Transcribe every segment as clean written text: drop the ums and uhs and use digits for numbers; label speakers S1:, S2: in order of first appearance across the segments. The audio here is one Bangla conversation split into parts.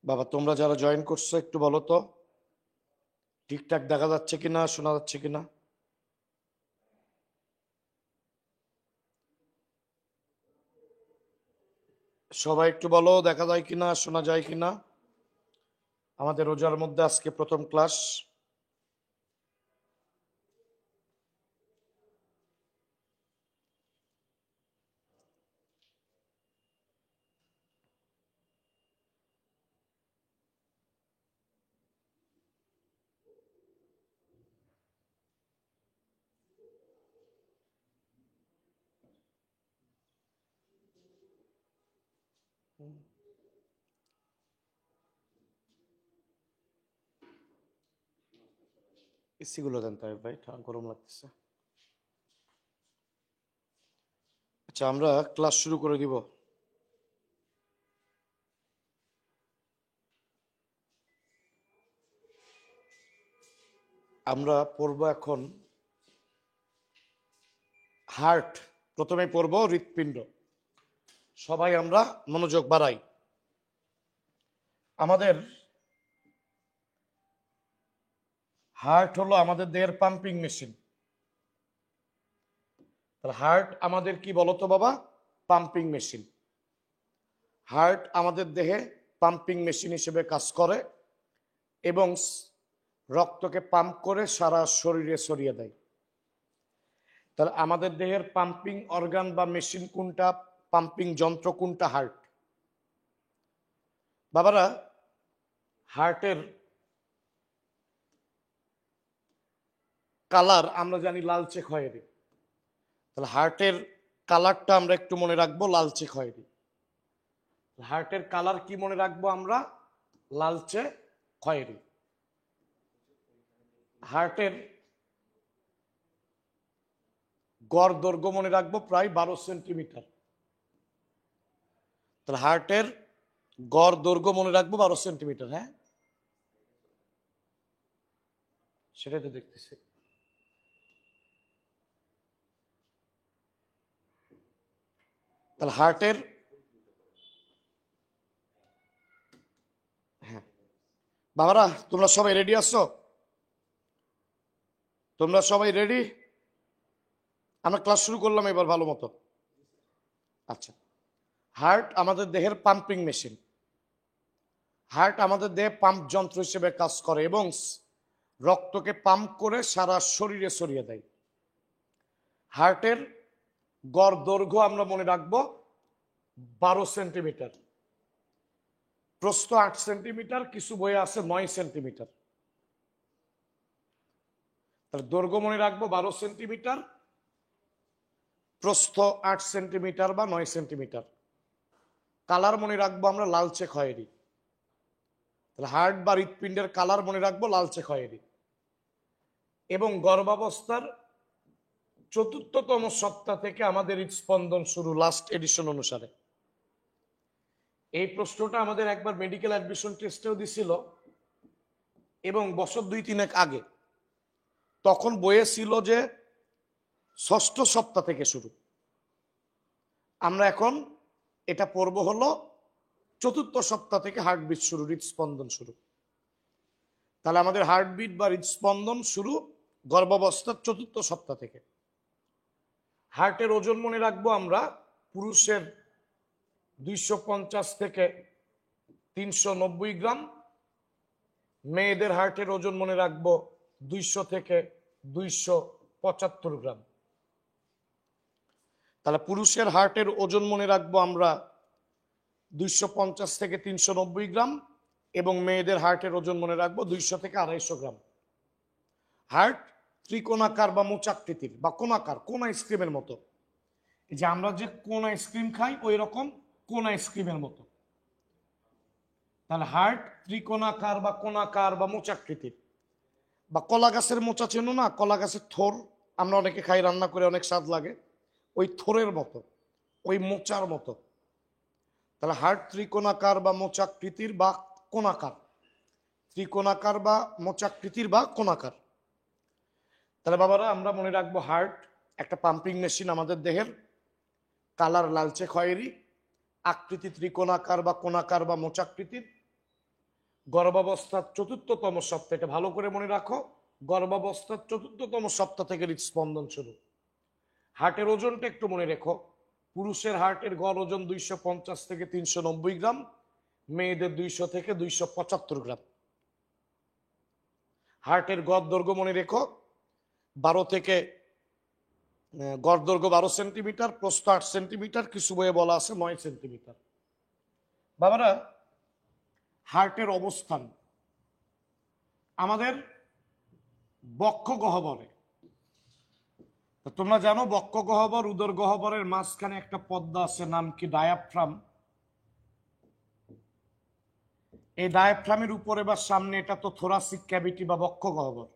S1: বাবা তোমরা যারা জয়েন করছো একটু বলো তো ঠিকঠাক দেখা যাচ্ছে কিনা, শোনা যাচ্ছে কিনা? সবাই একটু বলো দেখা যায় কিনা, শোনা যায় কিনা। আমাদের রোজার মধ্যে আজকে প্রথম ক্লাস। এসি গুলো দেন তাই ভাই, গরম লাগতেছে। আচ্ছা আমরা ক্লাস শুরু করে দিব। আমরা পড়ব এখন হার্ট। প্রথমে পড়ব হৃৎপিণ্ড। সবাই আমরা মনোযোগ বাড়াই। আমাদের হার্ট হলো আমাদের দেহের পাম্পিং মেশিন। তাহলে হার্ট আমাদের কি বলতো বাবা? Pumping machine. হার্ট আমাদের দেহে পাম্পিং মেশিন হিসেবে কাজ করে এবং রক্তকে পাম্প করে সারা শরীরে ছড়িয়ে দেয়। তাহলে আমাদের দেহের পাম্পিং অর্গান বা মেশিন কোনটা, পাম্পিং যন্ত্র কোনটা? হার্ট। বাবারা হার্টের কালার আমরা জানি লালচে খয়েরি। তাহলে হার্টের কালারটা আমরা একটু মনে রাখবো, লালচে খয়েরি। হার্টের কালার কি মনে রাখবো আমরা? লালচে খয়েরি। হার্টের গড় দৈর্ঘ্য মনে রাখবো প্রায় 12 সেন্টিমিটার। তাহলে হার্টের গড় দৈর্ঘ্য মনে রাখবো 12 সেন্টিমিটার। হ্যাঁ সেটাই তো দেখতেছি। তাহলে হার্টের, হ্যাঁ বাবারা তোমরা সবাই রেডি আছো? তোমরা সবাই রেডি? আমরা ক্লাস শুরু করলাম এবার ভালো মতো। আচ্ছা, হার্ট আমাদের দেহের পাম্পিং মেশিন। হার্ট আমাদের দেহে পাম্প যন্ত্র হিসেবে কাজ করে এবং রক্তকে পাম্প করে সারা শরীরে ছড়িয়ে দেয়। হার্টের গড় দৈর্ঘ্য আমরা মনে রাখবো 12 সেন্টিমিটার। প্রস্থ 8 সেন্টিমিটার, কিছু বইয়ে আছে 9 সেন্টিমিটার। তাহলে দৈর্ঘ্য মনে রাখবো 12 সেন্টিমিটার, প্রস্থ 8 সেন্টিমিটার বা 9 সেন্টিমিটার। কালার মনে রাখবো আমরা লালচে খয়েরি। তাহলে হার্ট বা হৃৎপিণ্ডের কালার মনে রাখবো লালচে খয়েরি। এবং গর্ভাবস্থার 4র্থতম সপ্তাহ থেকে আমাদের হৃদস্পন্দন শুরু, লাস্ট এডিশন অনুসারে। এই প্রশ্নটা আমাদের একবার মেডিকেল অ্যাডমিশন টেস্টেও দিছিল এবং বছর 2-3 আগে। তখন বইয়ে ছিল যে 6ষ্ঠ সপ্তাহ থেকে শুরু। আমরা এখন এটা পড়বো হলো 4র্থ সপ্তাহ থেকে হার্টবিট শুরু, হৃদস্পন্দন শুরু। তাহলে আমাদের হার্টবিট বা হৃদস্পন্দন শুরু গর্ভাবস্থার 4র্থ সপ্তাহ থেকে। হার্টের ওজন মনে রাখবো আমরা পুরুষের 250 থেকে 390 গ্রাম, মেয়েদের হার্টের ওজন মনে রাখবো 200 থেকে 275 গ্রাম। তাহলে পুরুষের হার্টের ওজন মনে রাখবো আমরা 250 থেকে 390 গ্রাম এবং মেয়েদের হার্টের ওজন মনে রাখবো 200 থেকে 250 গ্রাম। হার্ট ত্রিকোণাকার বা মোচাকৃতির বা কোণাকার, কোন আইসক্রিমের মতো। এই যে আমরা যে কোন আইসক্রিম খাই ওই রকম কোন আইসক্রিমের মতো। তাহলে হার্ট ত্রিকোণাকার বা কোণাকার বা মোচাকৃতির। বা কলা গাছের মোচা চেনো না? কলা গাছের থোর আমরা অনেকে খাই, রান্না করে অনেক স্বাদ লাগে। ওই থোরের মতো, ওই মোচার মতো। তাহলে হার্ট ত্রিকোণাকার বা মোচাকৃতির বা কোণাকার। ত্রিকোণাকার বা মোচাকৃতির বা কোণাকার। তাহলে বাবারা আমরা মনে রাখবো হার্ট একটা পাম্পিং মেশিন আমাদের দেহের। কালার লালচে খয়েরি, আকৃতি ত্রিকোণাকার বা কোণাকার বা মোচাকৃতির, গর্ভাবস্থার 4র্থতম সপ্তাহ, এটা ভালো করে মনে রাখো, গর্ভাবস্থার 4র্থতম সপ্তাহ থেকে হৃদস্পন্দন শুরু। হার্টের ওজনটা একটু মনে রেখো, পুরুষের হার্টের গড় ওজন 250 থেকে 390 গ্রাম, মেয়েদের 200 থেকে 275 গ্রাম। হার্টের গড় দৈর্ঘ্য মনে রেখো 12 থেকে গড় দৈর্ঘ্য 12 সেন্টিমিটার, প্রস্থ 8 সেন্টিমিটার, কিছু বইয়ে বলা আছে 9 সেন্টিমিটার। বাবারা, হার্টের অবস্থান আমাদের বক্ষ গহ্বরে। তোমরা জানো বক্ষ গহ্বর উদর গহ্বরের মাঝখানে একটা পর্দা আছে, নাম কি? ডায়াফ্রাম। এই ডায়াফ্রামের উপরে বা সামনে এটা তো থোরাসিক ক্যাভিটি বা বক্ষ গহ্বর।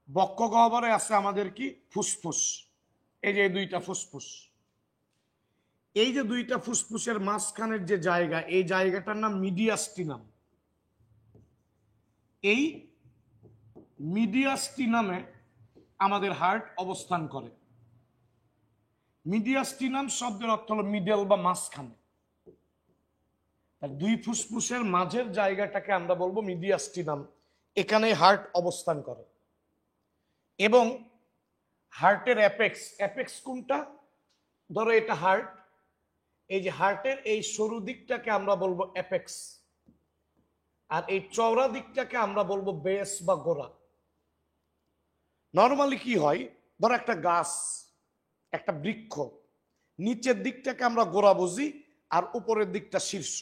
S1: বক্ষ গহ্বরে আছে আমাদের কি? ফুসফুস। এই যে দুইটা ফুসফুস, এই যে দুইটা ফুসফুসের মাঝখানের যে জায়গা, এই জায়গাটার নাম মিডিয়াস্টিনাম। এই মিডিয়াস্টিনামে আমাদের হার্ট অবস্থান করে। মিডিয়াস্টিনাম শব্দের অর্থ হলো মিডল বা মাঝখানে। দুই ফুসফুসের মাঝের জায়গাটাকে আমরা বলবো মিডিয়াস্টিনাম, এখানে হার্ট অবস্থান করে। এবং হার্টের অ্যাপেক্স কোনটা? ধরো এটা হার্ট, এই যে হার্টের এই সরু দিকটাকে আমরা বলবো অ্যাপেক্স, আর এই চওড়া দিকটাকে আমরা বলবো বেস বা গোড়া। নর্মালি কি হয়, ধরো একটা গাছ, একটা বৃক্ষ, নিচের দিকটাকে আমরা গোড়া বুঝি আর উপরের দিকটা শীর্ষ।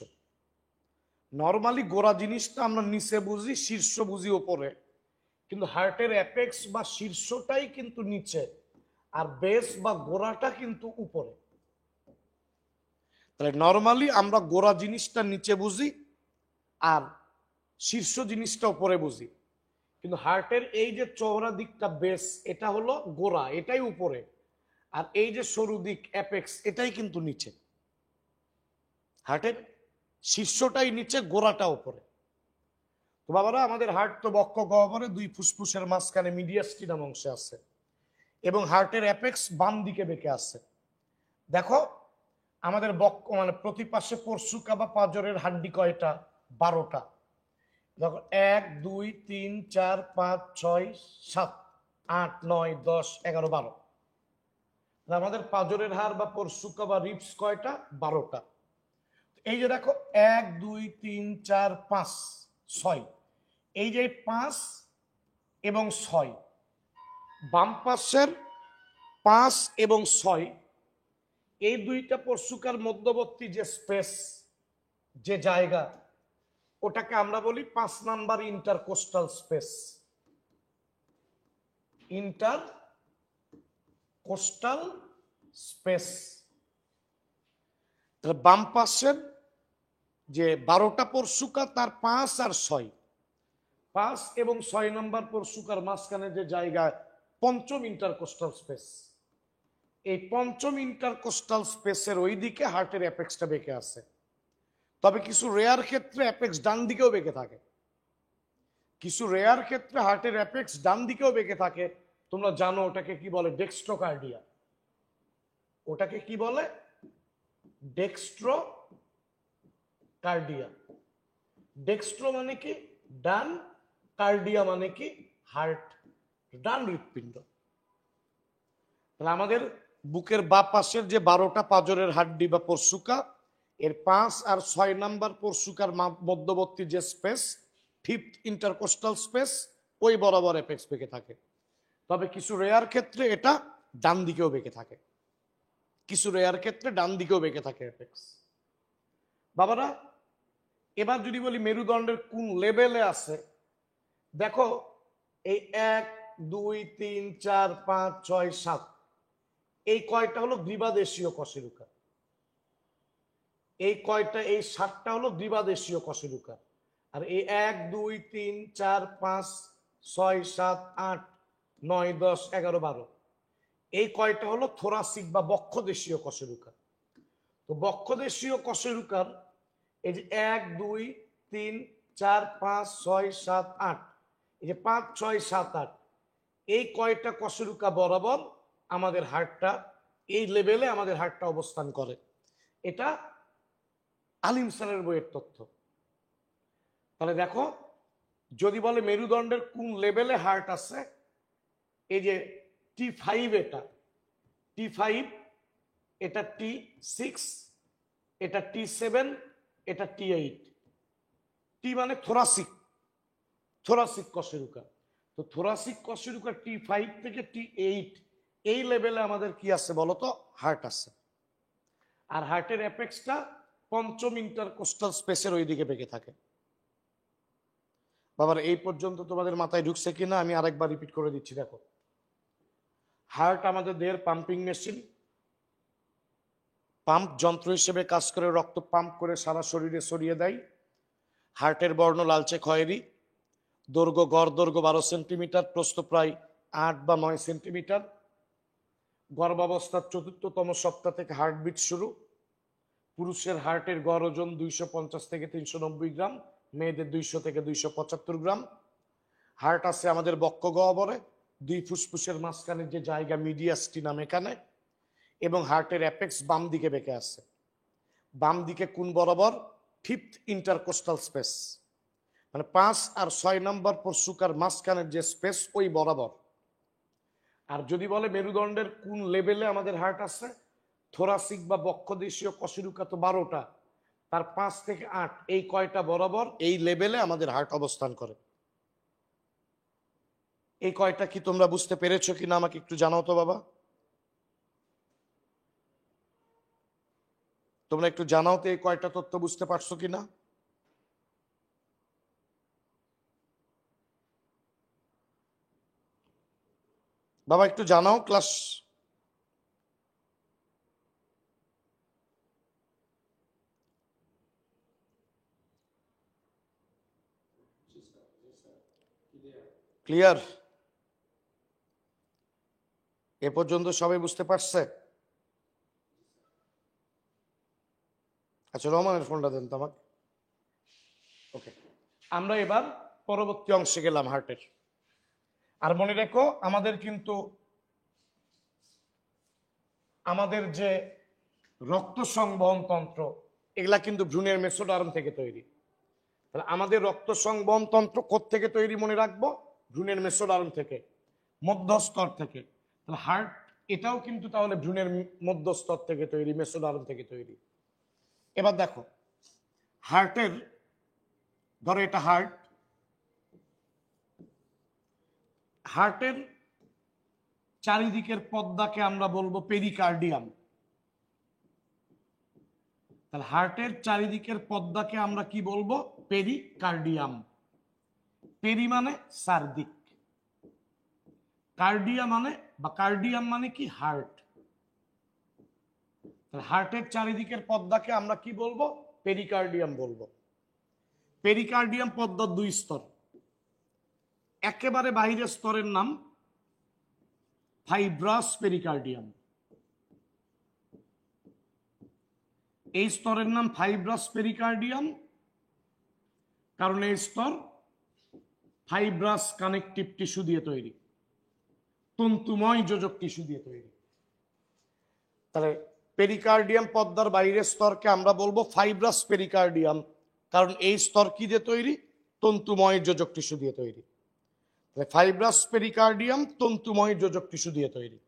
S1: নর্মালি গোড়া জিনিসটা আমরা নিচে বুঝি, শীর্ষ বুঝি উপরে, কিন্তু হার্টের অ্যাপেক্স বা শীর্ষটাই কিন্তু নিচে, আর বেস বা গোড়াটা কিন্তু উপরে। তাহলে নর্মালি আমরা গোড়া জিনিসটা নিচে বুঝি আর শীর্ষ জিনিসটা উপরে বুঝি, কিন্তু হার্টের এই যে চওড়া দিকটা বেস, এটা হলো গোড়া, এটাই উপরে, আর এই যে সরু দিক অ্যাপেক্স, এটাই কিন্তু নিচে। হার্টের শীর্ষটাই নিচে, গোড়াটা উপরে। তো বাবারা, আমাদের হার্ট তো বক্ষ গহ্বরে দুই ফুসফুসের মাঝখানে মিডিয়াস্টিনাম অংশে আছে, এবং হার্টের অ্যাপেক্স বাম দিকে বেঁকে আছে। দেখো আমাদের বক্ষ মানে প্রতি পাশে পরশুকা বা পাঁজরের হাড্ডি কয়টা? 12টা। দেখো 1 2 3 4 5 6 7 8 9 10 11 12। আমাদের পাঁজরের হাড় বা পরশুকা বা রিবস কয়টা? 12টা। এই যে দেখো 1 2 3 4 5 6, এই যে 5 এবং 6, বাম পাশের 5 এবং 6, এই দুইটা পরশুকার মধ্যবর্তী যে স্পেস, যে জায়গা, ওটাকে আমরা বলি 5 number intercostal space. Intercostal space. তাহলে বাম পাশের যে 12টা পরশুকা, তার 5 আর 6, 5 এবং 6 নম্বর পরশুকার মাঝখানে যে জায়গা, পঞ্চম ইন্টারকোস্টাল স্পেস। এই পঞ্চম ইন্টারকোস্টাল স্পেসের ওই দিকে হার্টের অ্যাপেক্সটা বেঁকে আছে। তবে কিছু রেয়ার ক্ষেত্রে অ্যাপেক্স ডান দিকেও বেঁকে থাকে। কিছু রেয়ার ক্ষেত্রে হার্টের অ্যাপেক্স ডান দিকেও বেঁকে থাকে। তোমরা জানো ওটাকে কি বলে? ডেক্সট্রোকার্ডিয়া। ওটাকে কি বলে? ডেক্সট্রোকার্ডিয়া। ডেক্সট্রো মানে কি? ডান, কার্ডিয়া মানে কি? হার্ট, ডান হৃৎপিণ্ড। তাহলে আমাদের বুকের বাঁ পাশের যে 12টা পাঁজরের হাড্ডি বা পরশুকা, এর 5 আর 6 নাম্বার পরশুকার মধ্যবর্তী যে স্পেস, 5th ইন্টারকোস্টাল স্পেস, ওই বরাবর অ্যাপেক্স বেঁকে থাকে। তবে কিছু রেয়ার ক্ষেত্রে এটা ডান দিকেও বেঁকে থাকে। কিছু রেয়ার ক্ষেত্রে ডান দিকেও বেঁকে থাকে অ্যাপেক্স। বাবারা, এবার যদি বলি মেরুদণ্ডের কোন লেভেলে আছে, দেখো এই 1 2 3 4 5 6 7, এই কয়টা হলো গ্রীবাদেশীয় কশেরুকা। এই কয়টা, এই 7টা হলো গ্রীবাদেশীয় কশেরুকা। আর এই 1 2 3 4 5 6 7 8 9 10 11 12, এই কয়টা হলো থোরাসিক বা বক্ষদেশীয় কশেরুকা। তো বক্ষদেশীয় কশেরুকার এই যে 1 2 3 4 5 6 7 8, এই যে 5 6 7 8, এই কয়টা কশেরুকা বরাবর আমাদের হার্টটা, এই লেভেলে আমাদের হার্টটা অবস্থান করে। এটা আলিম স্যারের বইয়ের তথ্য। তাহলে দেখো, যদি বলে মেরুদণ্ডের কোন লেভেলে হার্ট আছে, এই যে T5, এটা T5, এটা T6, এটা T7, এটা T8। টি মানে থোরাসিক, থোরাসিক কশেরুকা। তো থোরাসিক কশেরুকা T5 থেকে T8 এই লেভেলে আমাদের কি আছে বলতো? হার্ট আছে। আর হার্টের অ্যাপেক্সটা পঞ্চম ইন্টারকোস্টাল স্পেসের ওইদিকে বেঁকে থাকে। বাবার এই পর্যন্ত তোমাদের মাথায় ঢুকছে কিনা আমি আরেকবার রিপিট করে দিচ্ছি। দেখো, হার্ট আমাদের দেহের পাম্পিং মেশিন, পাম্প যন্ত্র হিসেবে কাজ করে, রক্ত পাম্প করে সারা শরীরে ছড়িয়ে দেয়। হার্টের বর্ণ লালচে খয়েরি, দৈর্ঘ্য, গড় দৈর্ঘ্য 12 সেন্টিমিটার, প্রস্থ প্রায় 8 বা 9 সেন্টিমিটার। গর্ভাবস্থার 4র্থতম সপ্তাহ থেকে হার্টবিট শুরু। পুরুষের হার্টের গড় ওজন 250 থেকে 390 গ্রাম, মেয়েদের 200 থেকে 275 গ্রাম। হার্ট আছে আমাদের বক্ষ গহ্বরে, 2 ফুসফুসের মাঝখানে যে জায়গা মিডিয়াস্টিনাম এখানে, এবং হার্টের অ্যাপেক্স বাম দিকে বেঁকে আছে। বাম দিকে কোন বরাবর? 5th ইন্টারকোস্টাল স্পেস, মানে 5 আর 6 নম্বর পরশুকার মাঝখানের যে স্পেস ওই বরাবর। আর যদি বলে মেরুদণ্ডের কোন লেভেলে আমাদের হার্ট আছে, থোরাসিক বা বক্ষদেশীয় কশেরুকা তো 12টা, তার 5 থেকে 8 এই কয়টা বরাবর এই লেভেলে আমাদের হার্ট অবস্থান করে। এই কয়টা কি তোমরা বুঝতে পেরেছো কিনা আমাকে একটু জানাও তো বাবা। তোমরা একটু জানাও তো এই কয়টা তথ্য বুঝতে পারছো কিনা। বাবা একটু জানাও ক্লাস। ক্লিয়ার? এ পর্যন্ত সবাই বুঝতে পারছে? আচ্ছা, রহমানের ফোনটা দেন তো আমাকে। ওকে, আমরা এবার পরবর্তী অংশে গেলাম, হার্টের। আর মনে রেখো, আমাদের কিন্তু আমাদের যে রক্ত সংবহন তন্ত্র, এগুলা কিন্তু ভ্রূণের মেসোডার্ম থেকে তৈরি। তাহলে আমাদের রক্ত সংবহন তন্ত্র কোত্থেকে তৈরি মনে রাখবো? ভ্রূণের মেসোডার্ম থেকে, মধ্যস্তর থেকে। তাহলে হার্ট এটাও কিন্তু তাহলে ভ্রূণের মধ্যস্তর থেকে তৈরি, মেসোডার্ম থেকে তৈরি। এবার দেখো, হার্টের, ধরো এটা হার্ট, হার্টের চারিদিকের পর্দাকে আমরা বলবো পেরিকার্ডিয়াম। তাহলে হার্টের চারিদিকের পর্দাকে আমরা কি বলবো? পেরিকার্ডিয়াম। পেরি মানে চারদিক, কার্ডিয়া মানে বা কার্ডিয়াম মানে কি? হার্ট। তাহলে হার্টের চারিদিকের পর্দাকে আমরা কি বলবো? পেরিকার্ডিয়াম বলবো। পেরিকার্ডিয়াম পর্দার 2 স্তর। একেবারে বাইরের স্তরের নাম ফাইব্রাস পেরিকার্ডিয়াম। এই স্তরের নাম ফাইব্রাস পেরিকার্ডিয়াম, কারণ এই স্তর ফাইব্রাস কানেকটিভ টিস্যু দিয়ে তৈরি, তন্তুময় যোজক টিস্যু দিয়ে তৈরি। তাহলে পেরিকার্ডিয়াম পর্দার বাইরের স্তরকে আমরা বলবো ফাইব্রাস পেরিকার্ডিয়াম, কারণ এই স্তর কি দিয়ে তৈরি? তন্তুময় যোজক টিস্যু দিয়ে তৈরি। তাহলে ফাইব্রাস পেরিকার্ডিয়াম তন্তুময় যোজক টিস্যু দিয়ে তৈরি।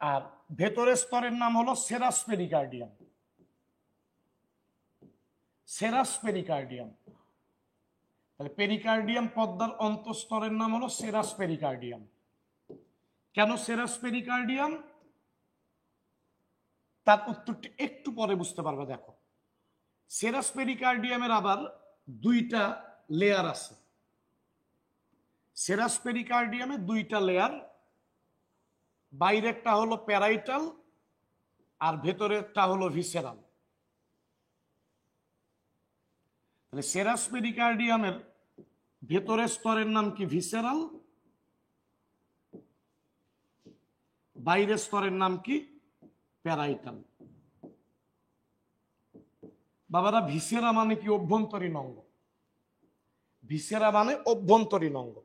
S1: আর ভেতরের স্তরের নাম হলো সেরাস পেরিকার্ডিয়াম। Serous pericardium. তাহলে পেরিকার্ডিয়াম পর্দার অন্তঃস্তরের নাম হলো সেরাস পেরিকার্ডিয়াম। কেন সেরাস পেরিকার্ডিয়াম? তার উত্তরটি একটু পরে বুঝতে পারবে। দেখো, সেরাস পেরিকার্ডিয়ামের আবার 2টা লেয়ার আছে। সেরাস পেরিকার্ডিয়ামে 2টা লেয়ার, বাইরেরটা হলো প্যারাইটাল আর ভেতরেরটা হলো ভিসেরাল। তাহলে সেরাস পেরিকার্ডিয়ামের ভেতরের স্তরের নাম কি? ভিসেরাল। বাইরের স্তরের নাম কি? প্যারাইটাল। বাবারা, ভিসেরা মানে কি? অভ্যন্তরীণ অঙ্গ। ভিসেরা মানে অভ্যন্তরীণ অঙ্গ।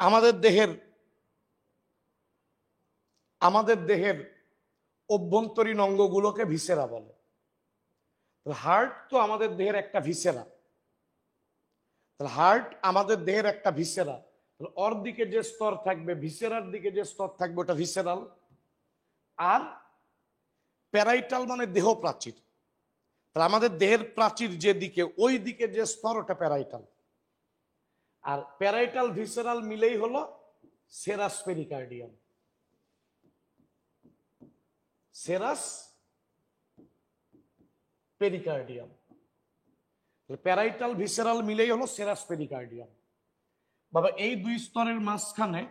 S1: আমাদের দেহের অভ্যন্তরীণ অঙ্গগুলোকে ভিসেরা বলে। হার্ট তো আমাদের দেহের একটা ভিসেরা। তাহলে হার্ট আমাদের দেহের একটা ভিসেরা, ওর দিকে যে স্তর থাকবে, ভিসেরার দিকে যে স্তর থাকবে ওটা ভিসেরাল, আর প্যারাইটাল মানে দেহ প্রাচীর। তাহলে আমাদের দেহের প্রাচীর যে দিকে, ওই দিকে যে স্তর ওটা প্যারাইটাল, আর প্যারাইটাল ভিসেরাল মিলেই হলো serous pericardium. Serous pericardium, parietal visceral মিলেই হলো সেরাস পেরিকার্ডিয়াম। বাবা এই দুই স্তরের মাঝখানে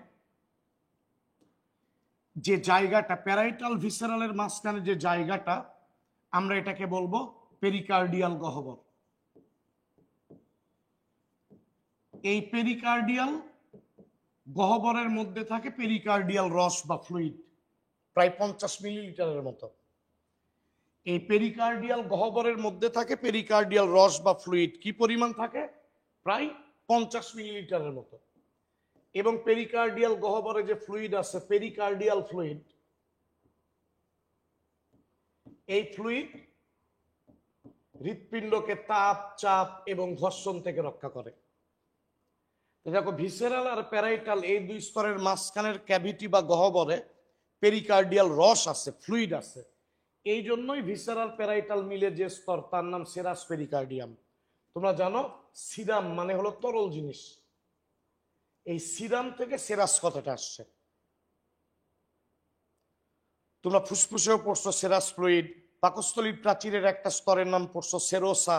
S1: যে জায়গাটা, প্যারাইটাল ভিসেরালের মাঝখানে যে জায়গাটা, আমরা এটাকে বলবো পেরিকার্ডিয়াল গহ্বর। এই পেরিকার্ডিয়াল গহ্বরের মধ্যে থাকে পেরিকার্ডিয়াল রস বা ফ্লুইড, প্রায় 50 মিলিলিটারের মতো। এই পেরিকার্ডিয়াল গহ্বরের মধ্যে থাকে পেরিকার্ডিয়াল রস বা ফ্লুইড, কি পরিমাণ থাকে? প্রায় 50 মিলিলিটারের মতো। এবং পেরিকার্ডিয়াল গহ্বরে যে ফ্লুইড আছে, পেরিকার্ডিয়াল ফ্লুইড, এই ফ্লুইড হৃৎপিণ্ডকে তাপ, চাপ এবং ঘর্ষণ থেকে রক্ষা করে। দেখো ভিসেরাল আর প্যারাইটাল এই দুই স্তরের মাঝখানের ক্যাভিটি বা গহ্বরে পেরিকার্ডিয়াল রস আছে, ফ্লুইড আছে। এই জন্যই ভিসেরাল প্যারাইটাল মিলে যে স্তর, তার নাম সেরাস পেরিকার্ডিয়াম। তোমরা জানো সিরাম মানে হলো তরল জিনিস, এই সিরাম থেকে সেরাস কথাটা আসছে। তোমরা ফুসফুসেও পড়ছো সেরাস ফ্লুইড, পাকস্থলীর প্রাচীরের একটা স্তরের নাম পড়ছো সেরোসা,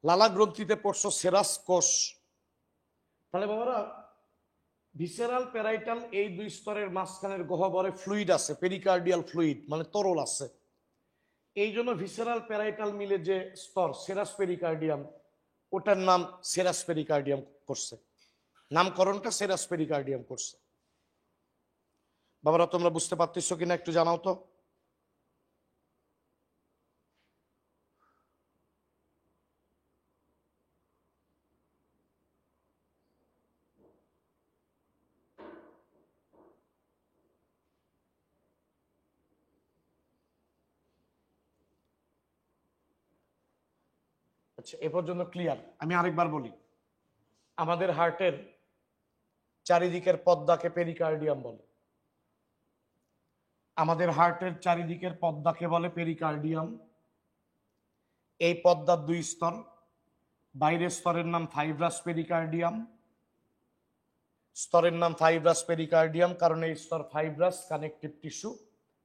S1: লালা গ্রন্থিতে পড়ছো সেরাস কোষ। তাহলে বাবারা ভিসেরাল প্যারাইটাল এই দুই স্তরের মাঝখানের গহ্বরে ফ্লুইড আছে, পেরিকার্ডিয়াল ফ্লুইড মানে তরল আছে। এই জন্য ভিসেরাল প্যারাইটাল মিলে যে স্তর সেরাস পেরিকার্ডিয়াম, ওটার নাম সেরাস পেরিকার্ডিয়াম করছে, নামকরণটা সেরাস পেরিকার্ডিয়াম করছে। বাবারা তোমরা বুঝতে পারতেছো কিনা একটু জানাও তো। আচ্ছা এ পর্যন্ত ক্লিয়ার? আমি আরেকবার বলি, আমাদের হার্টের চারিদিকের পর্দাকে পেরিকার্ডিয়াম বলে। আমাদের হার্টের চারিদিকের পর্দাকে বলে পেরিকার্ডিয়াম। এই পর্দার দুই স্তর, বাইরের স্তরের নাম ফাইব্রাস পেরিকার্ডিয়াম। স্তরের নাম ফাইব্রাস পেরিকার্ডিয়াম কারণ এই স্তর ফাইব্রাস, কানেকটিভ টিস্যু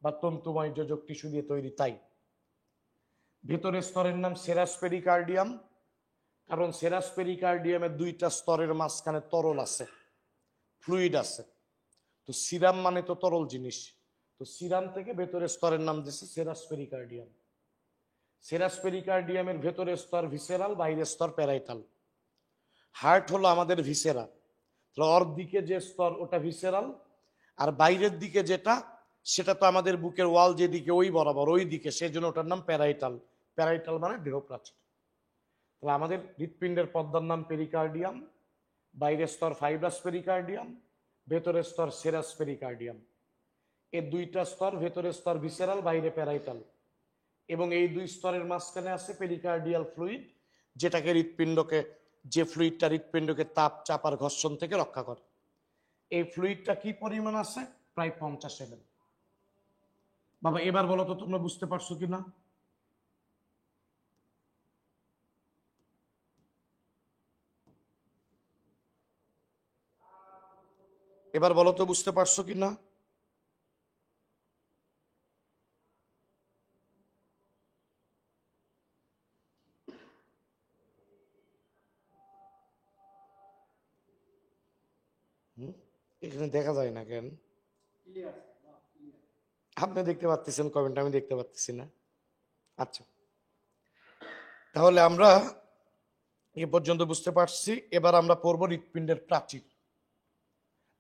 S1: বা তন্তুময় যোজক টিস্যু দিয়ে তৈরি, তাই। ভেতরের স্তরের নাম সেরাস পেরিকার্ডিয়াম কারণ সেরাস পেরিকার্ডিয়ামের দুইটা স্তরের মাঝখানে তরল আছে, ফ্লুইড আছে। তো সিরাম মানে তো তরল জিনিস, তো সিরাম থেকে ভেতরের স্তরের নাম দিচ্ছে সেরাস পেরিকার্ডিয়াম। সেরাস পেরিকার্ডিয়ামের ভেতরের স্তর ভিসেরাল, বাইরের স্তর প্যারাইটাল। হার্ট হলো আমাদের ভিসেরা, ওর দিকে যে স্তর ওটা ভিসেরাল, আর বাইরের দিকে যেটা সেটা তো আমাদের বুকের ওয়াল যেদিকে ওই বরাবর ওই দিকে, সেই জন্য ওটার নাম প্যারাইটাল। প্যারাইটাল মানে দেহ প্রাচীর। তাহলে আমাদের হৃৎপিণ্ডের পর্দার নাম পেরিকার্ডিয়াম, বাইরের স্তর ফাইব্রাস পেরিকার্ডিয়াম, ভেতরের স্তর সেরাস পেরিকার্ডিয়াম। এই দুইটা স্তর, ভেতরের স্তর ভিসেরাল, বাইরে প্যারাইটাল, এবং এই দুই স্তরের মাঝখানে আছে পেরিকার্ডিয়াল ফ্লুইড, যেটাকে হৃৎপিণ্ডকে, যে ফ্লুইডটা হৃৎপিণ্ডকে তাপ, চাপ আর ঘর্ষণ থেকে রক্ষা করে। এই ফ্লুইডটা কি পরিমাণ আছে? প্রায় 50 ml। বাবা এবার বলো তো তোমরা বুঝতে পারছো কিনা? এবার বলো তো বুঝতে পারছো কিনা? এখানে দেখা যায় না কেন? আপনি দেখতে পাচ্ছেন কমেন্ট, আমি দেখতে পাচ্ছি না। আচ্ছা তাহলে আমরা এ পর্যন্ত বুঝতে পারছি। এবার আমরা পড়বো হৃৎপিণ্ডের প্রাচীর।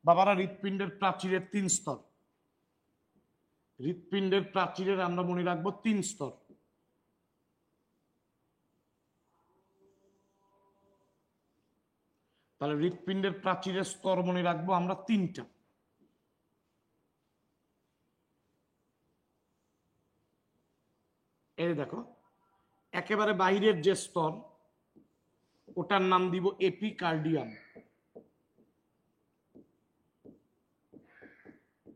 S1: বাবারা হৃৎপিণ্ডের প্রাচীরের 3 স্তর। হৃৎপিণ্ডের প্রাচীরের আমরা মনে রাখবো 3 স্তর। তাহলে হৃৎপিণ্ডের প্রাচীরের স্তর মনে রাখবো আমরা 3টা। এই দেখো, একেবারে বাইরের যে স্তর ওটার নাম দিব এপিকার্ডিয়াম।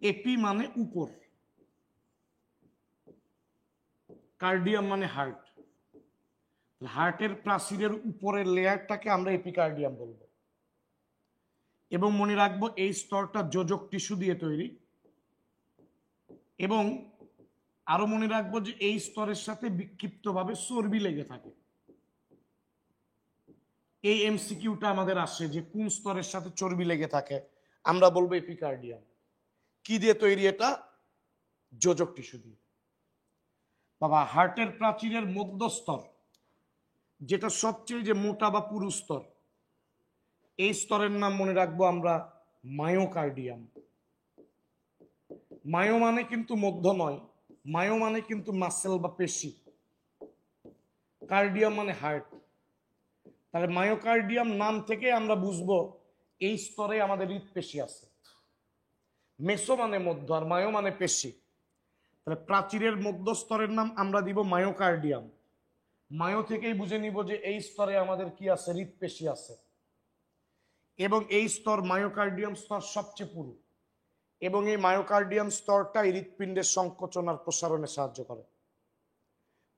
S1: এপি মানে উপর, কার্ডিয়াম মানে হার্ট। হার্টের প্রাচীরের উপরের লেয়ারটাকে আমরা এপিকার্ডিয়াম বলবো। এবং মনে রাখবো এই স্তরটা যোজক টিস্যু দিয়ে তৈরি। এবং আরো মনে রাখবো যে এই স্তরের সাথে বিক্ষিপ্তভাবে চর্বি লেগে থাকে। এই এমসিকিউটা আমাদের আসে যে কোন স্তরের সাথে চর্বি লেগে থাকে, আমরা বলবো এপিকার্ডিয়াম। কি দিয়ে তৈরি এটা? যোজক টিস্যু দিয়ে। বাবা, হার্টের প্রাচীরের মধ্যস্তর যেটা সবচেয়ে যে মোটা বা পুরু স্তর, এই স্তরের নাম মনে রাখবো আমরা মায়োকার্ডিয়াম। মায়ো মানে কিন্তু মধ্য নয়, মায়ো মানে কিন্তু মাসেল বা পেশি, কার্ডিয়াম মানে হার্ট। তাহলে মায়োকার্ডিয়াম নাম থেকে আমরা বুঝবো এই স্তরে আমাদের হৃদপেশি আছে। মেসো মানে মধ্য আর মায়ো মানে পেশি। তাহলে প্রাচীরের মধ্যস্তরের নাম আমরা দিব মায়োকার্ডিয়াম। মায়ো থেকেই বুঝে নিব যে এই স্তরে আমাদের কি আছে? হৃদপেশি আছে। এবং এই স্তর মায়োকার্ডিয়াম স্তর সবচেয়ে পুরু। এবং এই মায়োকার্ডিয়াম স্তরটা হৃৎপিণ্ডের সংকোচন আর প্রসারণে সাহায্য করে।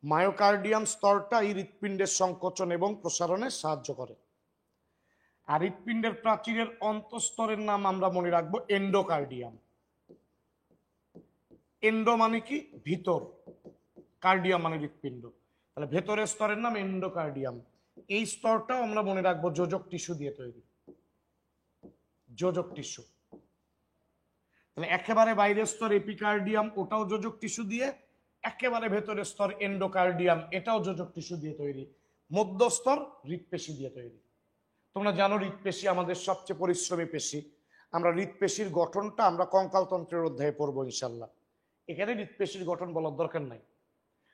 S1: মায়োকার্ডিয়াম স্তরটা হৃৎপিণ্ডের সংকোচন এবং প্রসারণে সাহায্য করে। আর হৃৎপিণ্ডের প্রাচীরের অন্তঃস্তরের নাম আমরা মনে রাখবো এন্ডোকার্ডিয়াম। এন্ডো মানে কি? ভিতর, কার্ডিয়াম মানে হৃৎপিণ্ড। তাহলে ভেতরের স্তরের নাম এন্ডোকার্ডিয়াম। এই স্তরটাও আমরা মনে রাখবো যোজক টিস্যু দিয়ে তৈরি। যোজক টিস্যু। তাহলে একেবারে বাইরের স্তর এপিকার্ডিয়াম, ওটাও যোজক টিস্যু দিয়ে। একেবারে ভেতরের স্তর এন্ডোকার্ডিয়াম, এটাও যোজক টিস্যু দিয়ে তৈরি। মধ্যস্তর হৃৎপেশি দিয়ে তৈরি। তোমরা জানো হৃৎপেশি আমাদের সবচেয়ে পরিশ্রমী পেশি। আমরা হৃৎপেশির গঠনটা আমরা কঙ্কালতন্ত্রের অধ্যায়ে পড়বো ইনশাল্লাহ। এখানে হৃৎপেশির গঠন বলার দরকার নাই,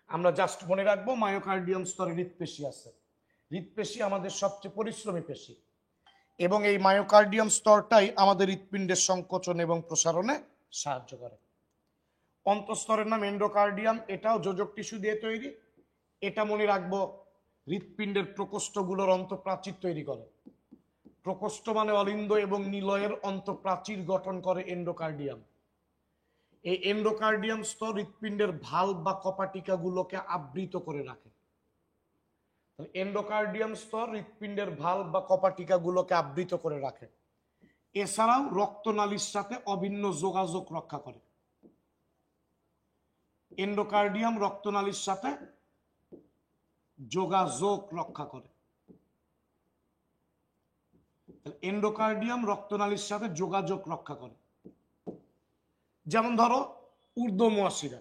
S1: আমরা জাস্ট মনে রাখবো মায়োকার্ডিয়াম স্তরে হৃৎপেশি আছে। হৃৎপেশি আমাদের সবচেয়ে পরিশ্রমী পেশি। এবং এই মায়োকার্ডিয়াম স্তরটাই আমাদের হৃৎপিণ্ডের সংকোচন এবং প্রসারণে সাহায্য করে। অন্তঃস্তরের নাম এন্ডোকার্ডিয়াম, এটাও যোজক টিস্যু দিয়ে তৈরি। এটা মনে রাখবো হৃৎপিণ্ডের প্রকোষ্ঠগুলোর অন্তঃপ্রাচীর তৈরি করে। প্রকোষ্ঠ মানে অলিন্দ এবং নিলয়ের অন্তঃপ্রাচীর গঠন করে এন্ডোকার্ডিয়াম। এই এন্ডোকার্ডিয়াম স্তর হৃৎপিণ্ডের ভালভ বা কপাটিকা গুলোকে আবৃত করে রাখে। এন্ডোকার্ডিয়াম স্তর হৃৎপিণ্ডের ভালভ বা কপাটিকা গুলোকে আবৃত করে রাখে। এছাড়াও রক্তনালীর সাথে অভিন্ন যোগাযোগ রক্ষা করে। এন্ডোকার্ডিয়াম রক্তনালীর সাথে যোগাযোগ রক্ষা করে। এন্ডোকার্ডিয়াম রক্তনালীর সাথে যোগাযোগ রক্ষা করে। যেমন ধরো ঊর্ধ্বমুয়াশিরা,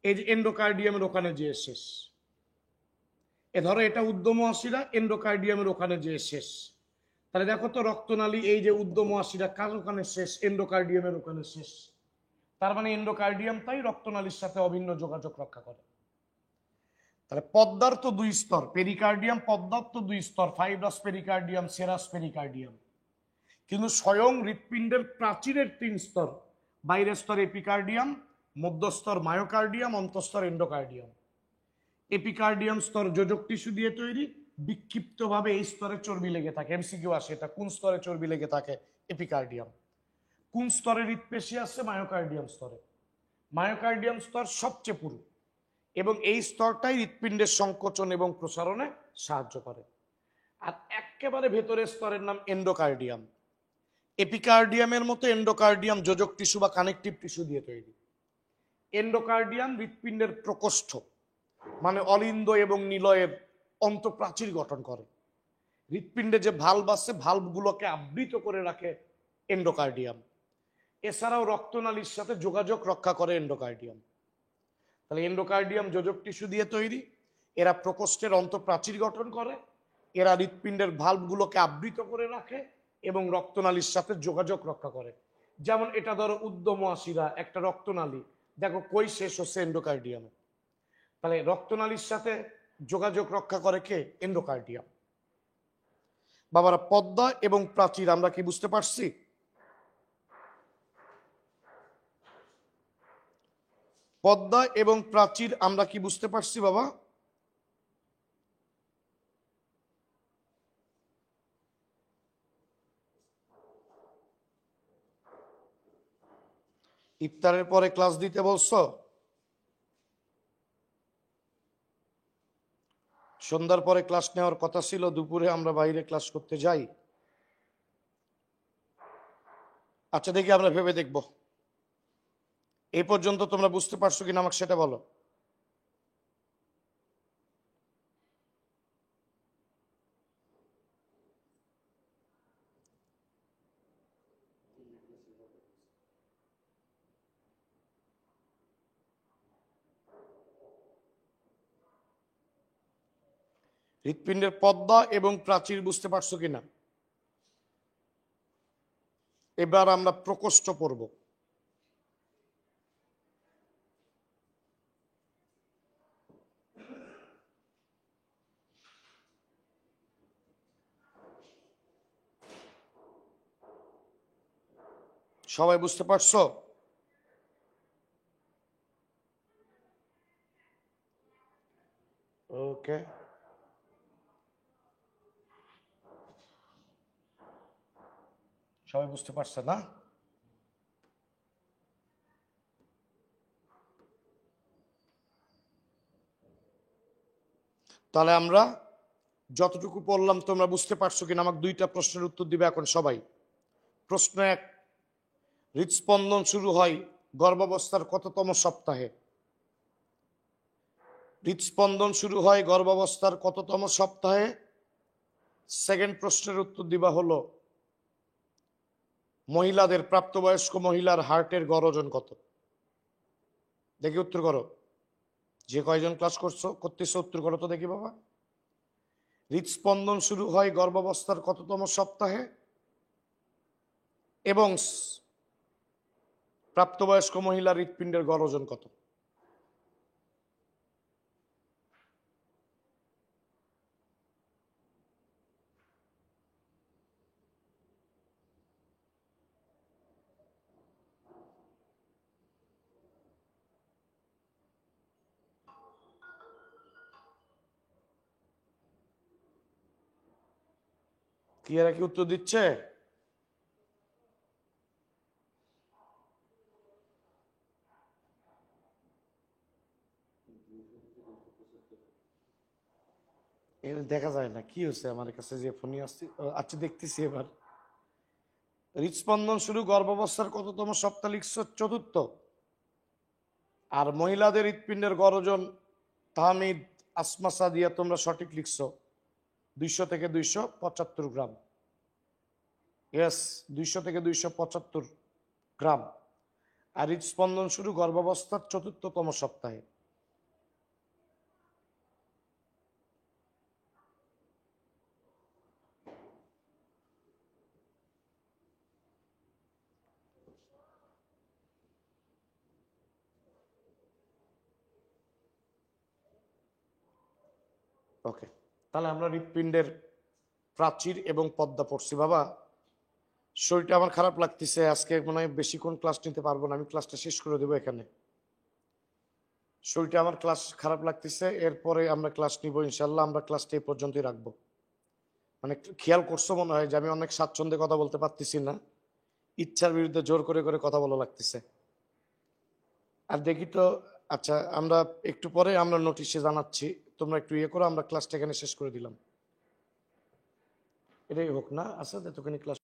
S1: এই যে এন্ডোকার্ডিয়ামের ওখানে যে শেষ, এ ধরো এটা ঊর্ধ্বমুয়াশিরা, এন্ডোকার্ডিয়ামের ওখানে যে শেষ। তাহলে দেখো তো রক্তনালী এই যে ঊর্ধ্বমুয়াশিরা কার ওখানে শেষ? এন্ডোকার্ডিয়ামের ওখানে শেষ। তার মানে এন্ডোকার্ডিয়াম তাই রক্তনালীর সাথে অভিন্ন যোগাযোগ রক্ষা করে। তাহলে পদ্মার তো দুই স্তর, পেরিকার্ডিয়াম পদ্মার তো দুই স্তর, ফাইব্রাস পেরিকার্ডিয়াম, সেরাস পেরিকার্ডিয়াম। কিন্তু স্বয়ং হৃৎপিণ্ডের প্রাচীরের তিন স্তর, বাইরের স্তর এপিকার্ডিয়াম, মধ্যস্তর মায়োকার্ডিয়াম, অন্তঃস্তর এন্ডোকার্ডিয়াম। এপিকার্ডিয়াম স্তর যোজক টিস্যু দিয়ে তৈরি। বিক্ষিপ্তভাবে এই স্তরে চর্বি লেগে থাকে। এমসিকিউ আসে, এটা কোন স্তরে চর্বি লেগে থাকে? এপিকার্ডিয়াম। কোন স্তরে হৃৎপেশি আছে? মায়োকার্ডিয়াম স্তরে। মায়োকার্ডিয়াম স্তর সবচেয়ে পুরু এবং এই স্তরটাই হৃৎপিণ্ডের সংকোচন এবং প্রসারণে সাহায্য করে। আর একেবারে ভেতরের স্তরের নাম এন্ডোকার্ডিয়াম। এপিকার্ডিয়ামের মতো এন্ডোকার্ডিয়াম যোজক টিস্যু বা কানেকটিভ টিস্যু দিয়ে তৈরি। এন্ডোকার্ডিয়াম হৃৎপিণ্ডের প্রকোষ্ঠ মানে অলিন্দ এবং নিলয়ের অন্তঃপ্রাচীর গঠন করে। হৃৎপিণ্ডে যে ভালভ আছে, ভালভগুলোকে আবৃত করে রাখে এন্ডোকার্ডিয়াম। এছাড়াও রক্তনালীর সাথে যোগাযোগ রক্ষা করে এন্ডোকার্ডিয়াম। তাহলে এন্ডোকার্ডিয়াম যোজক টিস্যু দিয়ে তৈরি। এরা প্রকোষ্ঠের অন্তঃপ্রাচীর গঠন করে, এরা হৃৎপিণ্ডের ভালভগুলোকে আবৃত করে রাখে এবং রক্তনালীর সাথে যোগাযোগ রক্ষা করে। যেমন এটা ধরো ঊর্ধ্বমুয়াশিরা, একটা রক্তনালী, দেখো কই শেষ হচ্ছে? এন্ডোকার্ডিয়ামে। তাহলে রক্তনালীর সাথে যোগাযোগ রক্ষা করে কে? এন্ডোকার্ডিয়াম। বাবারা, পদ্মা এবং প্রাচীর আমরা কি বুঝতে পারছি? পদ্মা এবং প্রাচীর আমরা কি বুঝতে পারছি বাবা? ইফতারের পরে ক্লাস দিতে বলছো? সন্ধ্যার পরে ক্লাস নেওয়ার কথা ছিল, দুপুরে আমরা বাইরে ক্লাস করতে যাই। আচ্ছা দেখি, আমরা ভেবে দেখব। এই পর্যন্ত তোমরা বুঝতে পারছো কিনা আমাকে সেটা বলো। হৃৎপিণ্ডের পর্দা এবং প্রাচীর বুঝতে পারছো কিনা? এবার আমরা প্রকোষ্ঠ পড়ব। সবাই বুঝতে পারছো? ওকে, সবাই বুঝতে পারছে না? তাহলে আমরা যতটুকু পড়লাম তোমরা বুঝতে পারছো কিনা আমাকে দুইটা প্রশ্নের উত্তর দিবে এখন সবাই। প্রশ্ন এক, হৃদস্পন্দন শুরু হয় গর্ভাবস্থার কততম সপ্তাহে? হৃদস্পন্দন শুরু হয় গর্ভাবস্থার কততম সপ্তাহে? সেকেন্ড প্রশ্নের উত্তর দিবা হলো, মহিলাদের, প্রাপ্তবয়স্ক মহিলার হার্টের গড় ওজন কত? দেখি উত্তর করো। যে কয়জন ক্লাস করতেছো উত্তর করো তো দেখি বাবা। হৃদস্পন্দন শুরু হয় গর্ভাবস্থার কততম সপ্তাহে এবং প্রাপ্তবয়স্ক মহিলার হৃৎপিণ্ডের গড় ওজন কত? কি এরা কি উত্তর দিচ্ছে? এর দেখা যায় না কি হয়েছে, আমার কাছে যে ফোনই আসছে। আচ্ছা দেখতেছি এবার। হৃদস্পন্দন শুরু গর্ভাবস্থার কততম সপ্তাহ লিখছ? চতুর্থ। আর মহিলাদের হৃৎপিণ্ডের গড় ওজন তাহমিদ, আসমা সাদিয়া তোমরা সঠিক লিখছো, 200 থেকে 275 গ্রাম। ইয়েস, 200 থেকে 275 গ্রাম। আর হৃদস্পন্দন শুরু গর্ভাবস্থার চতুর্থতম সপ্তাহে। ওকে, তাহলে আমরা হৃৎপিণ্ডের প্রাচীর এবং পদ্মা পড়ছি বাবা। শরীরটা আমার খারাপ লাগতেছে, আজকে মনে হয় বেশিক্ষণ ক্লাস নিতে পারবো না, আমি ক্লাসটা শেষ করে দেবো এখানে। শরীরটা আমার ক্লাস খারাপ লাগতেছে, এরপরে আমরা ক্লাস নিব ইনশাল্লাহ। আমরা ক্লাসটা এই পর্যন্তই রাখবো। মানে খেয়াল করছো মনে হয় যে আমি অনেক স্বাচ্ছন্দ্যে কথা বলতে পারতেছি না, ইচ্ছার বিরুদ্ধে জোর করে করে কথা বলা লাগতেছে। আর দেখি তো। আচ্ছা, আমরা একটু পরে আমরা নোটিশে জানাচ্ছি, তোমরা একটু ইয়ে করো, আমরা ক্লাসটা এখানে শেষ করে দিলাম। এটাই হোক না? আচ্ছা, এতখানি ক্লাস